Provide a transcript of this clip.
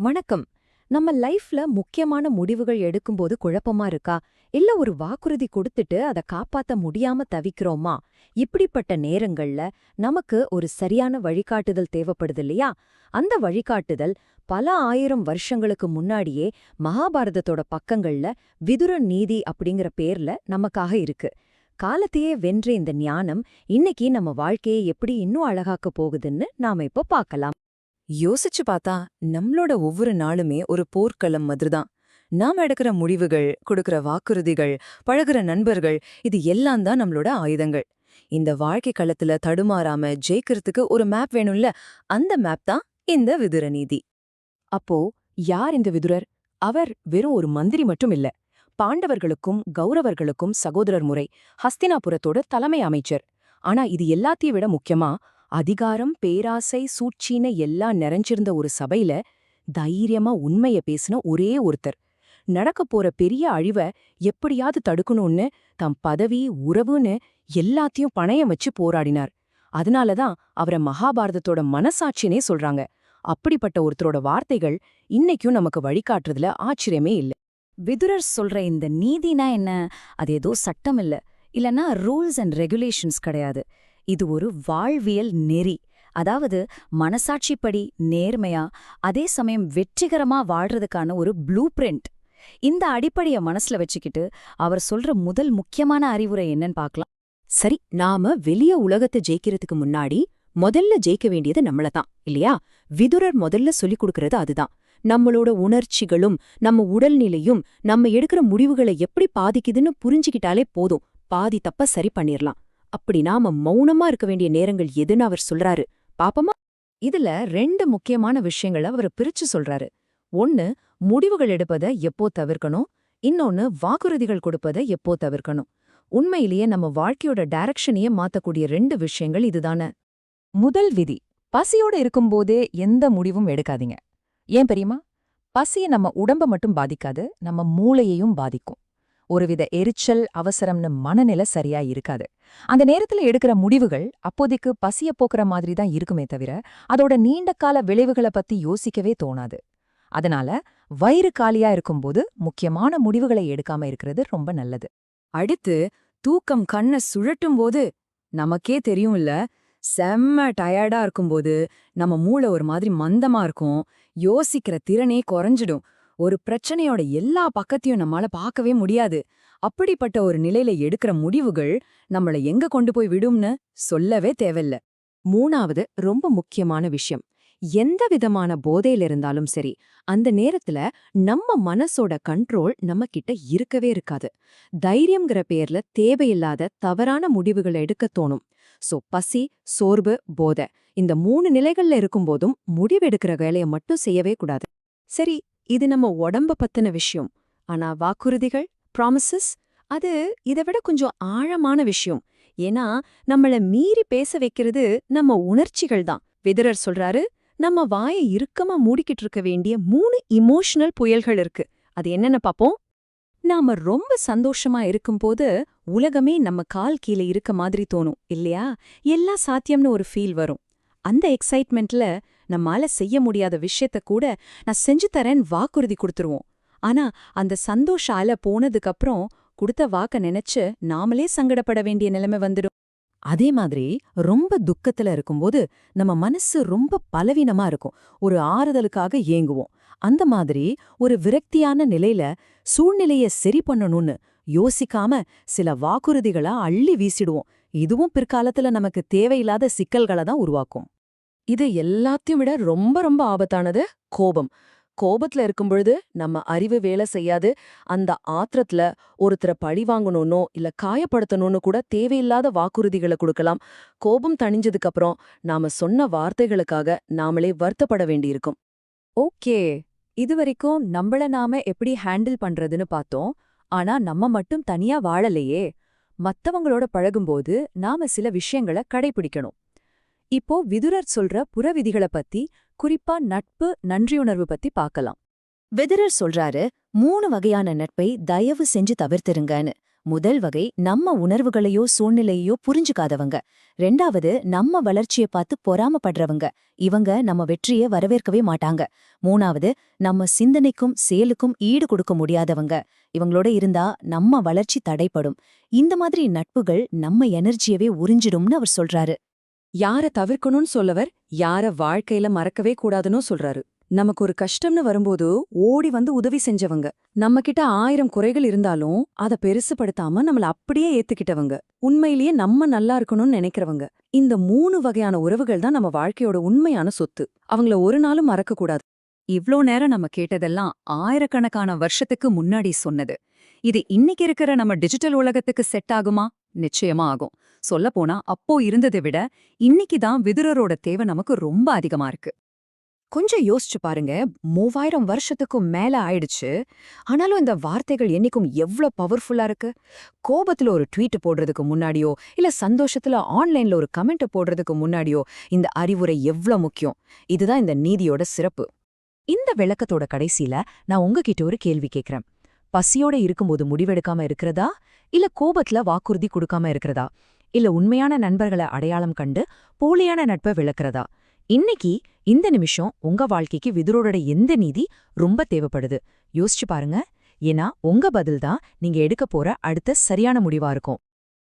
வணக்கம். நம்ம லைஃப்ல முக்கியமான முடிவுகள் எடுக்கும்போது குழப்பமா இருக்கா? இல்ல ஒரு வாக்குறுதி கொடுத்துட்டு அத காப்பாத்த முடியாம தவிக்கிறோமா? இப்படிப்பட்ட நேரங்கள்ல நமக்கு ஒரு சரியான வழிகாட்டுதல் தேவைப்படுது இல்லையா? அந்த வழிகாட்டுதல் பல ஆயிரம் வருஷங்களுக்கு முன்னாடியே மகாபாரதத்தோட பக்கங்கள்ல விதுர நீதி அப்படிங்கிற பேர்ல நமக்காக இருக்கு. காலத்தையே வென்ற இந்த ஞானம் இன்னைக்கு நம்ம வாழ்க்கையை எப்படி இன்னும் அழகாக்க போகுதுன்னு நாம இப்ப பார்க்கலாம். யோசிச்சு பார்த்தா நம்மளோட ஒவ்வொரு நாளுமே ஒரு போர்க்களம் மாதிரிதான். நாம எடுக்கிற முடிவுகள், கொடுக்கிற வாக்குறுதிகள், பழகுற நண்பர்கள், இது எல்லாம் தான் நம்மளோட ஆயுதங்கள். இந்த வாழ்க்கை களத்துல தடுமாறாம ஜெயிக்கிறதுக்கு ஒரு மேப் வேணும்ல, அந்த மேப் தான் இந்த விதுர நீதி. அப்போ யார் இந்த விதுரர்? அவர் வெறும் ஒரு மந்திரி மட்டும் இல்ல. பாண்டவர்களுக்கும் கௌரவர்களுக்கும் சகோதரர் முறை, ஹஸ்தினாபுரத்தோட தலைமை அமைச்சர். ஆனா இது எல்லாத்தையும் விட முக்கியமா, அதிகாரம், பேராசை, சூழ்ச்சின்னு எல்லாம் நிறைஞ்சிருந்த ஒரு சபையில தைரியமா உண்மைய பேசின ஒரே ஒருத்தர். நடக்கப் போற பெரிய அழிவ எப்படியாவது தடுக்கணும்னு தம் பதவி, உறவுன்னு எல்லாத்தையும் பணயம் வச்சு போராடினார். அதனாலதான் அவரை மகாபாரதத்தோட மனசாட்சினே சொல்றாங்க. அப்படிப்பட்ட ஒருத்தரோட வார்த்தைகள் இன்னைக்கும் நமக்கு வழிகாட்டுறதுல ஆச்சரியமே இல்ல. விதுரர் சொல்ற இந்த நீதினா என்ன? அது ஏதோ சட்டம் இல்ல, இல்லனா ரூல்ஸ் அண்ட் ரெகுலேஷன்ஸ் கிடையாது. இது ஒரு வாழ்வியல் நெறி. அதாவது மனசாட்சிப்படி நேர்மையா, அதே சமயம் வெற்றிகரமா வாழ்றதுக்கான ஒரு ப்ளூ பிரிண்ட். இந்த அடிப்படைய மனசுல வச்சுக்கிட்டு அவர் சொல்ற முதல் முக்கியமான அறிவுரை என்னன்னு பார்க்கலாம். சரி, நாம வெளிய உலகத்தை ஜெயிக்கிறதுக்கு முன்னாடி முதல்ல ஜெயிக்க வேண்டியது நம்மளதான் இல்லையா? விதுரர் முதல்ல சொல்லிக் கொடுக்கறது அதுதான். நம்மளோட உணர்ச்சிகளும் நம்ம உடல்நிலையும் நம்ம எடுக்கிற முடிவுகளை எப்படி பாதிக்குதுன்னு புரிஞ்சுக்கிட்டாலே போதும், பாதி தப்ப சரி பண்ணிரலாம். அப்படி நாம மௌனமா இருக்க வேண்டிய நேரங்கள் எதுன்னு அவர் சொல்றாரு பாப்பமா. இதுல ரெண்டு முக்கியமான விஷயங்களை அவர் பிரிச்சு சொல்றாரு. ஒன்னு, முடிவுகள் எடுப்பதை எப்போ தவிர்க்கணும், இன்னொன்னு வாக்குறுதிகள் கொடுப்பதை எப்போ தவிர்க்கணும். உண்மையிலேயே நம்ம வாழ்க்கையோட டைரக்ஷனையே மாத்தக்கூடிய ரெண்டு விஷயங்கள் இதுதானே. முதல் விதி, பசியோட இருக்கும்போதே எந்த முடிவும் எடுக்காதீங்க. ஏன் தெரியுமா? பசிய நம்ம உடம்ப மட்டும் பாதிக்காது, நம்ம மூளையையும் பாதிக்கும். ஒருவித எரிச்சல், அவசரம்னு மனநிலை சரியா இருக்காது. அந்த நேரத்துல எடுக்கிற முடிவுகள் அப்போதைக்கு பசிய போக்குற மாதிரி தான் இருக்குமே தவிர அதோட நீண்டகால விளைவுகளை பத்தி யோசிக்கவே தோணாது. அதனால வயிறு காலியா இருக்கும்போது முக்கியமான முடிவுகளை எடுக்காம இருக்கிறது ரொம்ப நல்லது. அடுத்து, தூக்கம் கண்ண சுழட்டும் போது நமக்கே தெரியும்ல, செம்ம டயர்டா இருக்கும்போது நம்ம மூளை ஒரு மாதிரி மந்தமா இருக்கும், யோசிக்கிற திறனே குறைஞ்சிடும். ஒரு பிரச்சனையோட எல்லா பக்கத்தையும் நம்மால பார்க்கவே முடியாது. அப்படிப்பட்ட ஒரு நிலையில எடுக்கிற முடிவுகள் நம்மள எங்க கொண்டு போய் விடும்னு சொல்லவே தேவையில்ல. மூணாவது ரொம்ப முக்கியமான விஷயம், எந்த விதமான போதையில இருந்தாலும் சரி, அந்த நேரத்துல நம்ம மனசோட கண்ட்ரோல் நம்ம கிட்ட இருக்கவே இருக்காது. தைரியம்ங்கிற பேர்ல தேவையில்லாத தவறான முடிவுகளை எடுக்க தோணும். பசி, சோர்வு, போதை, இந்த 3 நிலைகள்ல இருக்கும்போதும் முடிவெடுக்கிற வேலையை மட்டும் செய்யவே கூடாது. சரி, இது நம்ம உடம்ப பத்தின விஷயம். ஆனா வாக்குறுதிகள், ப்ராமிசஸ், அது இதை விட கொஞ்சம் ஆழமான விஷயம். ஏன்னா நம்மள மீறி பேச வைக்கிறது நம்ம உணர்ச்சிகள் தான். விதுரர் சொல்றாரு, நம்ம வாயை இறுக்கமா மூடிக்கிட்டு இருக்க வேண்டிய 3 இமோஷனல் புயல்கள் இருக்கு. அது என்னன்னு பாப்போம். நாம ரொம்ப சந்தோஷமா இருக்கும்போது உலகமே நம்ம கால் கீழே இருக்க மாதிரி தோணும் இல்லையா? எல்லாம் சாத்தியம்னு ஒரு ஃபீல் வரும். அந்த எக்ஸைட்மெண்ட்ல நம்மால செய்ய முடியாத விஷயத்த கூட நான் செஞ்சு தரேன் வாக்குறுதி கொடுத்துருவோம். ஆனா அந்த சந்தோஷ அலை போனதுக்கு அப்புறம் கொடுத்த வாக்க நினைச்சு நாமளே சங்கடப்பட வேண்டிய நிலைமை வந்துடும். அதே மாதிரி ரொம்ப துக்கத்துல இருக்கும்போது நம்ம மனசு ரொம்ப பலவீனமா இருக்கும், ஒரு ஆறுதலுக்காக ஏங்குவோம். அந்த மாதிரி ஒரு விரக்தியான நிலையில சூழ்நிலைய சரி பண்ணணும்னு யோசிக்காம சில வாக்குறுதிகளா அள்ளி வீசிடுவோம். இதுவும் பிற்காலத்துல நமக்கு தேவையில்லாத சிக்கல்களை தான் உருவாக்கும். இது எல்லாத்தையும் விட ரொம்ப ரொம்ப ஆபத்தானது கோபம். கோபத்துல இருக்கும்பொழுது நம்ம அறிவு வேலை செய்யாது. அந்த ஆத்திரத்துல ஒருத்தரை பழி வாங்கணும்னோ இல்ல காயப்படுத்தணும்னு கூட தேவையில்லாத வாக்குறுதிகளை கொடுக்கலாம். கோபம் தணிஞ்சதுக்கு அப்புறம் நாம சொன்ன வார்த்தைகளுக்காக நாமளே வருத்தப்பட வேண்டியிருக்கும். ஓகே, இதுவரைக்கும் நம்மள நாம எப்படி ஹேண்டில் பண்றதுன்னு பார்த்தோம். ஆனா நம்ம மட்டும் தனியா வாழலையே. மத்தவங்களோட பழகும்போது நாம சில விஷயங்களை கடைபிடிக்கணும். இப்போ விதுரர் சொல்ற புறவிதிகளை பத்தி, குறிப்பா நட்பு, நன்றியுணர்வு பத்தி பார்க்கலாம். விதுரர் சொல்றாரு, 3 வகையான நட்பை தயவு செஞ்சு தவிர்த்திருங்கன்னு. முதல் வகை நம்ம உணர்வுகளையோ சூழ்நிலையோ புரிஞ்சுக்காதவங்க. 2வது நம்ம வளர்ச்சியை பார்த்து பொறாமப்படுறவங்க. இவங்க நம்ம வெற்றியை வரவேற்கவே மாட்டாங்க. 3வது நம்ம சிந்தனைக்கும் செயலுக்கும் ஈடு கொடுக்க முடியாதவங்க. இவங்களோட இருந்தா நம்ம வளர்ச்சி தடைப்படும். இந்த மாதிரி நட்புகள் நம்ம எனர்ஜியவே உறிஞ்சிடும்னு அவர் சொல்றாரு. யார தவிர்க்கணும்னு சொல்லவர், யார வாழ்க்கையில மறக்கவே கூடாதுன்னு சொல்றாரு. நமக்கு ஒரு கஷ்டம்னு வரும்போது ஓடி வந்து உதவி செஞ்சவங்க, நம்ம கிட்ட 1000 குறைகள் இருந்தாலும் அத பெருசுபடுத்தாம நம்மள அப்படியே ஏத்துக்கிட்டவங்க, உண்மையிலேயே நம்ம நல்லா இருக்கணும்னு நினைக்கிறவங்க. இந்த 3 வகையான உறவுகள் தான் நம்ம வாழ்க்கையோட உண்மையான சொத்து. அவங்கள ஒரு நாளும் மறக்க கூடாது. இவ்ளோ நேரம் நம்ம கேட்டதெல்லாம் ஆயிரக்கணக்கான வருஷத்துக்கு முன்னாடி சொன்னது. இது இன்னைக்கு இருக்கிற நம்ம டிஜிட்டல் உலகத்துக்கு செட் ஆகுமா? நிச்சயமா ஆகும். சொல்லப்போனா அப்போ இருந்ததை விட இன்னைக்கு தான் விதுரரோட தேவை நமக்கு ரொம்ப அதிகமா இருக்கு. கொஞ்சம் யோசிச்சு பாருங்க, 3000 வருஷத்துக்கும் மேல ஆயிடுச்சு. ஆனாலும் இந்த வார்த்தைகள் என்னைக்கும் எவ்ளோ பவர்ஃபுல்லா இருக்கு. கோபத்துல ஒரு ட்வீட் போடுறதுக்கு முன்னாடியோ, இல்ல சந்தோஷத்துல ஆன்லைன்ல ஒரு கமெண்ட் போடுறதுக்கு முன்னாடியோ இந்த அறிவுரை எவ்ளோ முக்கியம். இதுதான் இந்த நீதியோட சிறப்பு. இந்த விளக்கத்தோட கடைசியில நான் உங்ககிட்ட ஒரு கேள்வி கேக்குறேன். பசியோட இருக்கும்போது முடிவெடுக்காம இருக்கிறதா, இல்ல கோபத்துல வாக்குறுதி கொடுக்காம இருக்கிறதா, இல்ல உண்மையான நண்பர்களை அடையாளம் கண்டு போலியான நட்பை விளக்குறதா? இன்னைக்கு இந்த நிமிஷம் உங்க வாழ்க்கைக்கு விதுரோட எந்த நீதி ரொம்ப தேவைப்படுது? யோசிச்சு பாருங்க. ஏன்னா உங்க பதில் தான் நீங்க எடுக்க போற அடுத்த சரியான முடிவா இருக்கும்.